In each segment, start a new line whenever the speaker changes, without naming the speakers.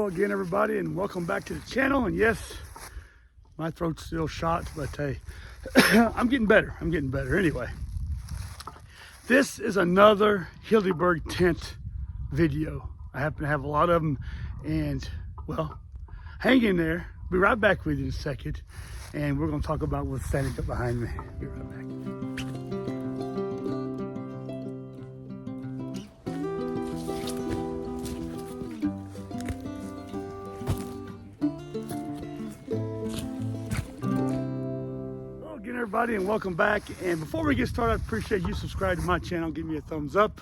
again, everybody, and welcome back to the channel. And yes, my throat's still shot, but hey, I'm getting better. Anyway, this is another Hilleberg tent video. I happen to have a lot of them, and well, hang in there. Be right back with you in a second, and we're going to talk about what's standing up behind me. Be right back. Everybody, and welcome back. And before we get started, I appreciate you subscribing to my channel. Give me a thumbs up.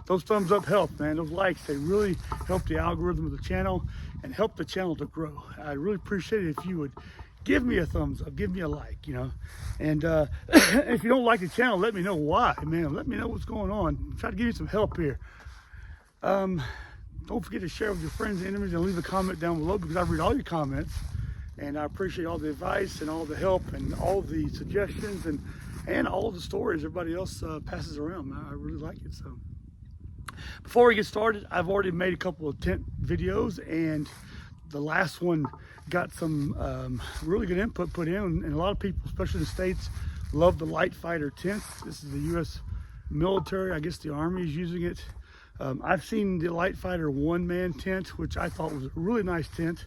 Those thumbs up help, man. Those likes, they really help the algorithm of the channel and help the channel to grow. I really appreciate it if you would give me a thumbs up, give me a like, you know. And if you don't like the channel, let me know why, man. Let me know what's going on. Try to give you some help here. Don't forget to share with your friends and enemies, and leave a comment down below, because I read all your comments. And I appreciate all the advice and all the help and all the suggestions and all the stories everybody else passes around. I really like it. So before we get started, I've already made a couple of tent videos, and the last one got some really good input put in. And a lot of people, especially in the States, love the light fighter tents. This is the U.S. military. I guess the Army is using it. I've seen the light fighter one-man tent, which I thought was a really nice tent.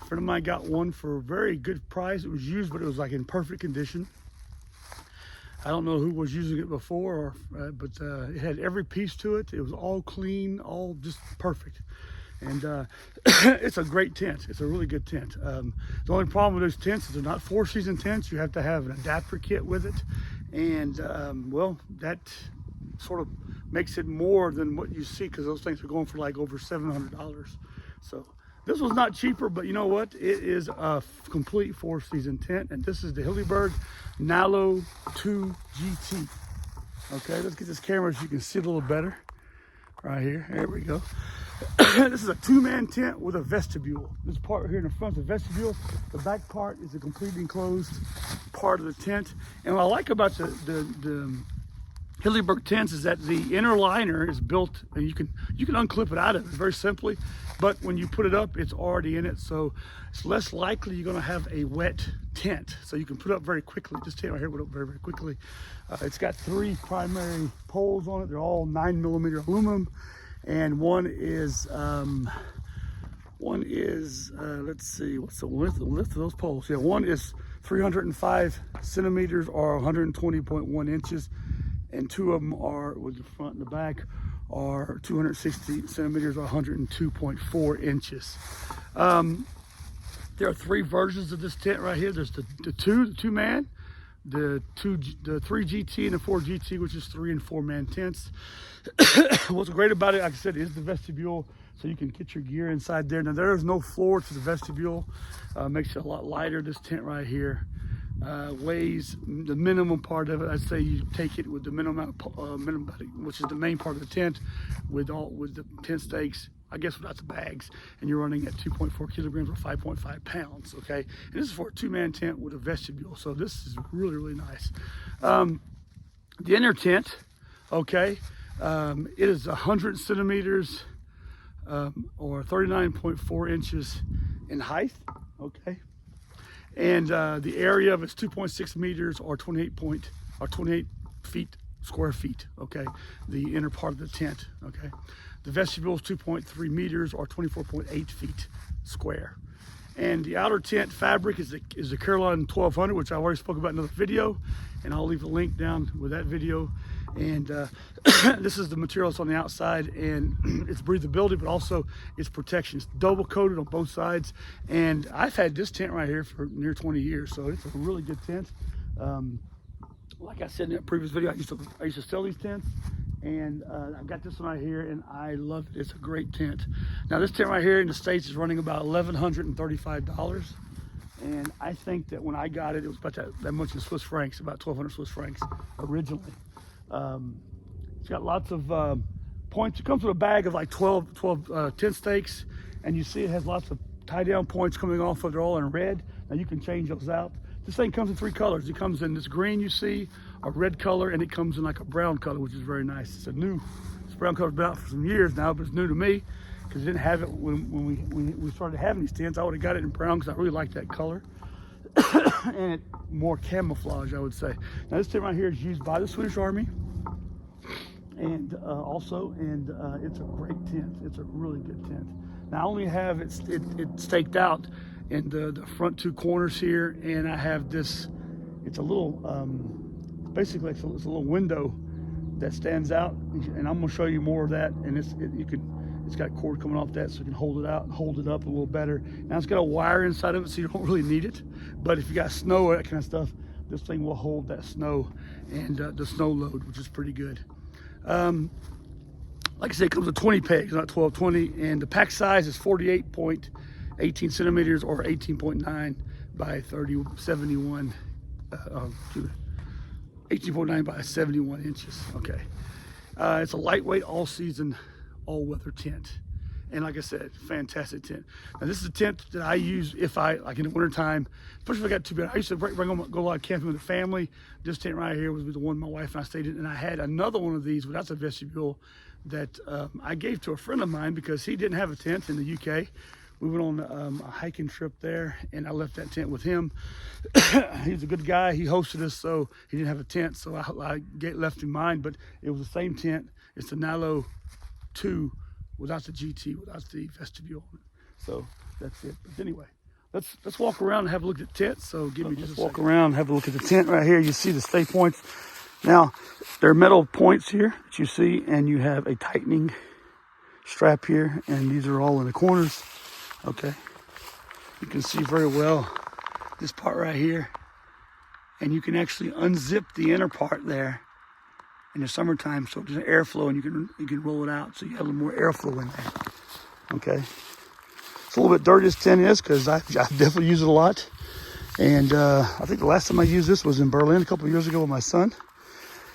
A friend of mine got one for a very good price. It was used, but it was like in perfect condition. I don't know who was using it before, but it had every piece to it. It was all clean, all just perfect. And it's a great tent. It's a really good tent. The only problem with those tents is they're not four-season tents. You have to have an adapter kit with it. And well, that sort of makes it more than what you see, because those things are going for like over $700. So this was not cheaper, but you know what? It is a complete four-season tent, and this is the Hilleberg NALLO 2 GT. Okay, let's get this camera so you can see it a little better. Right here, there we go. This is a two-man tent with a vestibule. This part here in the front is the vestibule. The back part is a completely enclosed part of the tent. And what I like about the Hilleberg tents is that the inner liner is built, and you can unclip it out of it very simply, but when you put it up, it's already in it, so it's less likely you're going to have a wet tent, so you can put it up very quickly. This tent right here went up very, very quickly. It's got three primary poles on it. They're all 9mm aluminum, and one is let's see, what's the width of those poles? Yeah, one is 305 centimeters or 120.1 inches. And two of them are, with the front and the back, are 260 centimeters or 102.4 inches. There are three versions of this tent right here. There's the two-man, the 3 GT, and the 4 GT, which is 3 and 4 man tents. What's great about it, like I said, is the vestibule, so you can get your gear inside there. Now, there is no floor to the vestibule. Makes it a lot lighter. This tent right here weighs the minimum part of it. I'd say you take it with the minimum which is the main part of the tent, with the tent stakes, I guess without the bags, and you're running at 2.4 kilograms or 5.5 pounds. Okay, and this is for a two-man tent with a vestibule, so this is really, really nice. The inner tent, okay, it is 100 centimeters or 39.4 inches in height. Okay. And the area of it's 2.6 meters or 28 square feet. Okay, the inner part of the tent. Okay, the vestibule is 2.3 meters or 24.8 feet square. And the outer tent fabric is the Carolina 1200, which I already spoke about in another video, and I'll leave a link down with that video. And this is the material that's on the outside, and it's breathability, but also it's protection. It's double coated on both sides, and I've had this tent right here for near 20 years, so it's a really good tent. Like I said in that previous video, I used to sell these tents, and I've got this one right here, and I love it. It's a great tent. Now, this tent right here in the States is running about $1,135. And I think that when I got it, it was about that much in Swiss francs, about 1,200 Swiss francs originally. It's got lots of points. It comes with a bag of like 12 tent stakes, and you see it has lots of tie down points coming off of. They're all in red. Now you can change those out. This thing comes in 3 colors. It comes in this green you see, a red color, and it comes in like a brown color, which is very nice. It's brown color's been out for some years now, but it's new to me. because I didn't have it when we started having these tents. I would have got it in brown because I really like that color. And it more camouflage, I would say. Now this tent right here is used by the Swedish Army, and it's a great tent. It's a really good tent. Now I only have it staked out in the front two corners here, and I have this. It's a little, basically it's a little window that stands out, and I'm gonna show you more of that. And it's got cord coming off that, so you can hold it out and hold it up a little better. Now it's got a wire inside of it, so you don't really need it. But if you got snow or that kind of stuff, this thing will hold that snow and the snow load, which is pretty good. Like I said, it comes with 20 pegs, not 12, 20, and the pack size is 48.18 centimeters or 18.9 by 71. 18.9 by 71 inches. Okay. It's a lightweight, all-season, all-weather tent. And like I said, fantastic tent. Now this is a tent that I use if like in the wintertime, especially if I got too bad. I used to go a lot of camping with the family. This tent right here was the one my wife and I stayed in. And I had another one of these without the vestibule that I gave to a friend of mine because he didn't have a tent in the UK. We went on a hiking trip there, and I left that tent with him. He's a good guy. He hosted us, so he didn't have a tent, so I left him mine. But it was the same tent. It's the NALLO 2 without the GT, without the vestibule on it. So that's it. But anyway, let's walk around and have a look at the tent. So give me just a walk around and have a look at the tent right here. You see the stay points. Now, there are metal points here that you see, and you have a tightening strap here, and these are all in the corners. Okay, you can see very well this part right here, and you can actually unzip the inner part there in the summertime, so there's an airflow, and you can roll it out, so you have a little more airflow in there. Okay, it's a little bit dirty, this tent is, because I definitely use it a lot, and I think the last time I used this was in Berlin a couple of years ago with my son.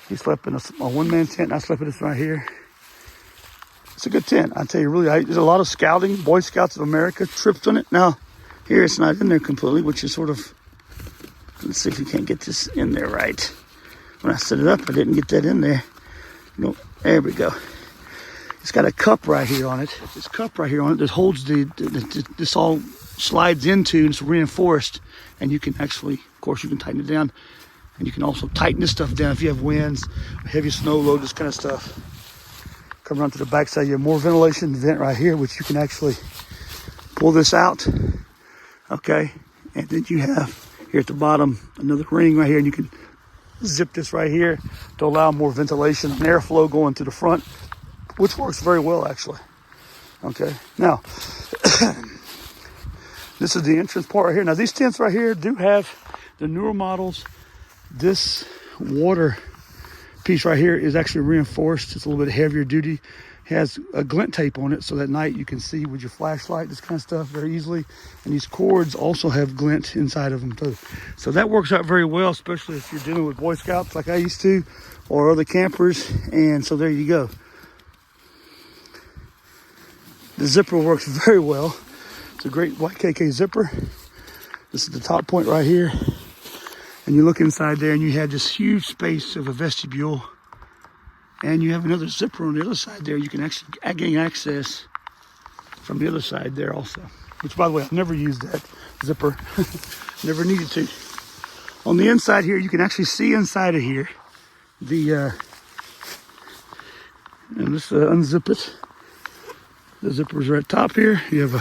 He slept in a one-man tent, and I slept in this right here. It's a good tent, I tell you, really. There's a lot of scouting, Boy Scouts of America trips on it. Now, here it's not in there completely, which is sort of, let's see if we can't get this in there right. When I set it up, I didn't get that in there. No, there we go. It's got a cup right here on it. This cup right here on it that holds this all slides into, and it's reinforced. And you can actually, of course, you can tighten it down. And you can also tighten this stuff down if you have winds, heavy snow load, this kind of stuff. Come around to the back side, you have more ventilation vent right here, which you can actually pull this out. Okay, and then you have here at the bottom another ring right here, and you can zip this right here to allow more ventilation and airflow going to the front, which works very well actually. Okay, now this is the entrance part right here. Now these tents right here do have the newer models. This water piece right here is actually reinforced. It's a little bit heavier duty. It has a glint tape on it, so at night you can see with your flashlight, this kind of stuff, very easily. And these cords also have glint inside of them too. So that works out very well, especially if you're dealing with Boy Scouts like I used to, or other campers. And so there you go. The zipper works very well. It's a great white KK zipper. This is the top point right here. And you look inside there, and you have this huge space of a vestibule, and you have another zipper on the other side there. You can actually gain access from the other side there also, which, by the way, I've never used that zipper. Never needed to. On the inside here, you can actually see inside of here and let's unzip it. The zippers are at top here. You have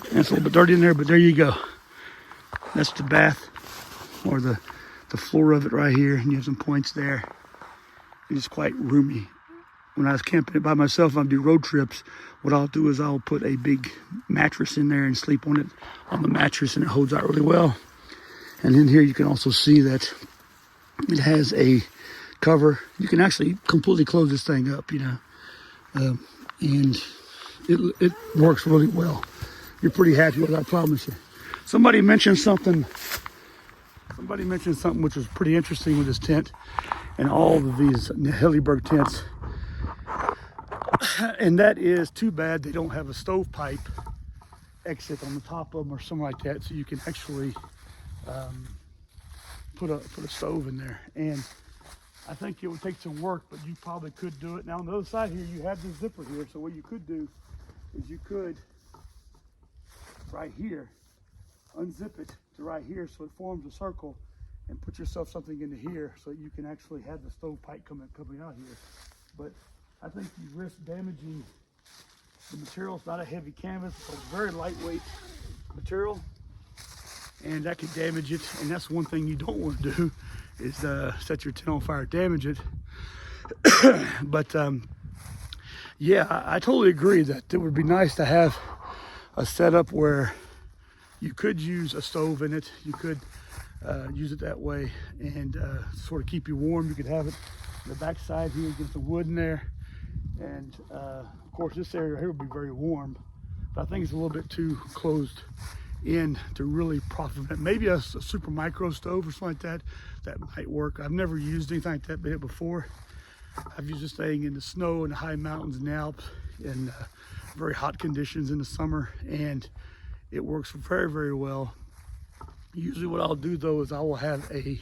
it's a little bit dirty in there, but there you go. That's the bath, or the floor of it right here, and you have some points there. It's quite roomy. When I was camping it by myself, I do road trips, what I'll do is I'll put a big mattress in there and sleep on it, on the mattress, and it holds out really well. And in here you can also see that it has a cover. You can actually completely close this thing up, you know, and it works really well. You're pretty happy with it, I promise you. Somebody mentioned something which was pretty interesting with this tent and all of these Hilleberg tents. And that is, too bad they don't have a stovepipe exit on the top of them or something like that, so you can actually put a stove in there. And I think it would take some work, but you probably could do it. Now on the other side here, you have the zipper here, so what you could do is you could, right here, unzip it to right here so it forms a circle, and put yourself something into here so you can actually have the stovepipe coming out here. But I think you risk damaging the material. It's not a heavy canvas, it's a very lightweight material, and that could damage it. And that's one thing you don't want to do, is set your tent on fire, damage it. But yeah, I totally agree that it would be nice to have a setup where you could use a stove in it. You could use it that way and sort of keep you warm. You could have it on the back side here, get the wood in there, and of course this area here will be very warm, but I think it's a little bit too closed in to really profit from it. Maybe a super micro stove or something like that might work. I've never used anything like that before. I've used this thing in the snow and the high mountains in the Alps in very hot conditions in the summer, and it works very, very well. Usually what I'll do though is I will have a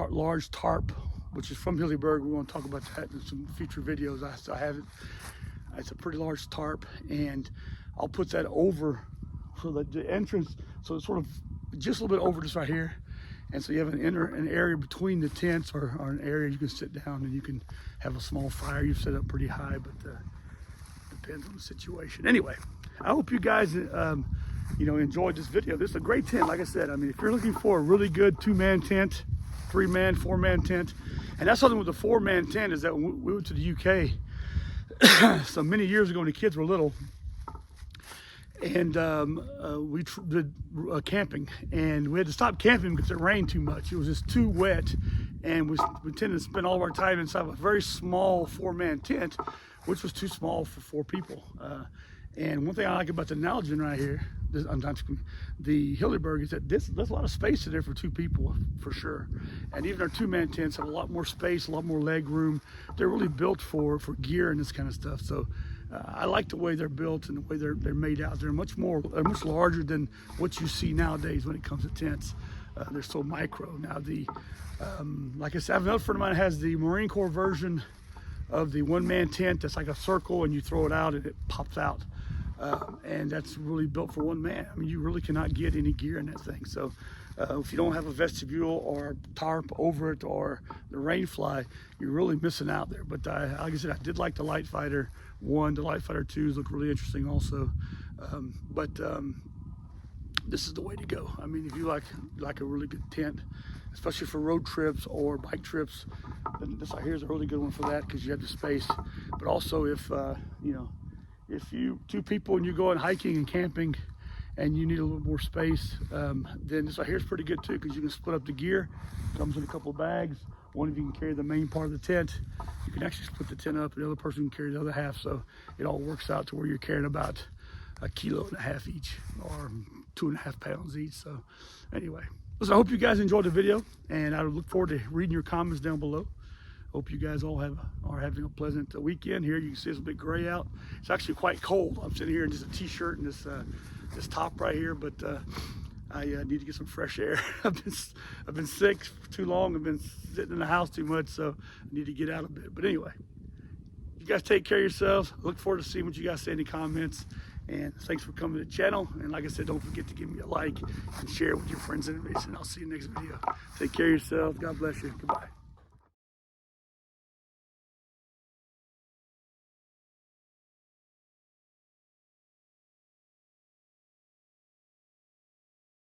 large tarp, which is from Hilleberg. We want to talk about that in some future videos. I have it. It's a pretty large tarp, and I'll put that over so that the entrance, so it's sort of just a little bit over just right here. And so you have an area between the tents, or an area you can sit down and you can have a small fire. You've set up pretty high, but depends on the situation. Anyway, I hope you guys enjoyed this video. This is a great tent, like I said. I mean, if you're looking for a really good 2-man tent, 3-man, 4-man tent, and that's something with the 4-man tent, is that when we went to the UK so many years ago when the kids were little, and we did camping, and we had to stop camping because it rained too much. It was just too wet, and we tended to spend all of our time inside of a very small 4-man tent, which was too small for 4 people. And one thing I like about the NALLO right here, the Hilleberg, is that there's a lot of space in there for 2 people for sure. And even our 2-man tents have a lot more space, a lot more leg room. They're really built for gear and this kind of stuff. So I like the way they're built and the way they're made out. They're much larger than what you see nowadays when it comes to tents. They're so micro. Now like I said, I have another friend of mine that has the Marine Corps version of the 1-man tent. That's like a circle, and you throw it out and it pops out. And that's really built for 1 man. I mean, you really cannot get any gear in that thing. So if you don't have a vestibule or tarp over it or the rain fly, you're really missing out there. But like I said, I did like the Light Fighter 1. The Light Fighter 2s look really interesting also. But this is the way to go. I mean, if you like a really good tent, especially for road trips or bike trips, then this right here is a really good one for that, because you have the space. But also if if you 2 people and you go on hiking and camping and you need a little more space, then this right here is pretty good too, because you can split up the gear. Comes in a couple of bags. One of you can carry the main part of the tent. You can actually split the tent up, and the other person can carry the other half. So it all works out to where you're carrying about 1.5 kilos each, or 2.5 pounds each. So anyway, listen, I hope you guys enjoyed the video, and I look forward to reading your comments down below. Hope you guys all are having a pleasant weekend here. You can see it's a bit gray out. It's actually quite cold. I'm sitting here in just a t-shirt and this top right here, but I need to get some fresh air. I've been sick for too long. I've been sitting in the house too much, so I need to get out a bit. But anyway, you guys take care of yourselves. I look forward to seeing what you guys say in the comments. And thanks for coming to the channel. And like I said, don't forget to give me a like and share it with your friends and enemies. And I'll see you next video. Take care of yourselves. God bless you. Goodbye.